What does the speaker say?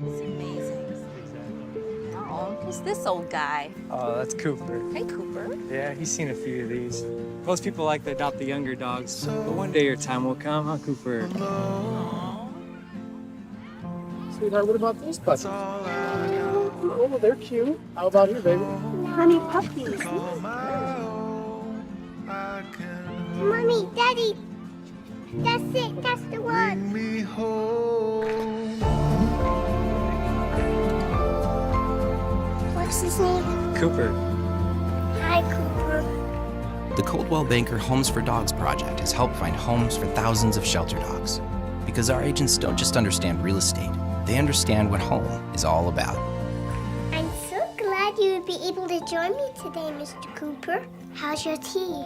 It's amazing. Oh, who's this old guy? Oh, that's Cooper. Hey, Cooper. Yeah, he's seen a few of these. Most people like to adopt the younger dogs, but one day your time will come, huh, Cooper? Sweetheart, what about these puppies? Oh, they're cute. How about you, baby? Honey puppies. Mommy, Daddy, that's it, that's the one. What's his name? Cooper. Hi, Cooper. The Coldwell Banker Homes for Dogs project has helped find homes for thousands of shelter dogs. Because our agents don't just understand real estate, they understand what home is all about. I'm so glad you would be able to join me today, Mr. Cooper. How's your tea?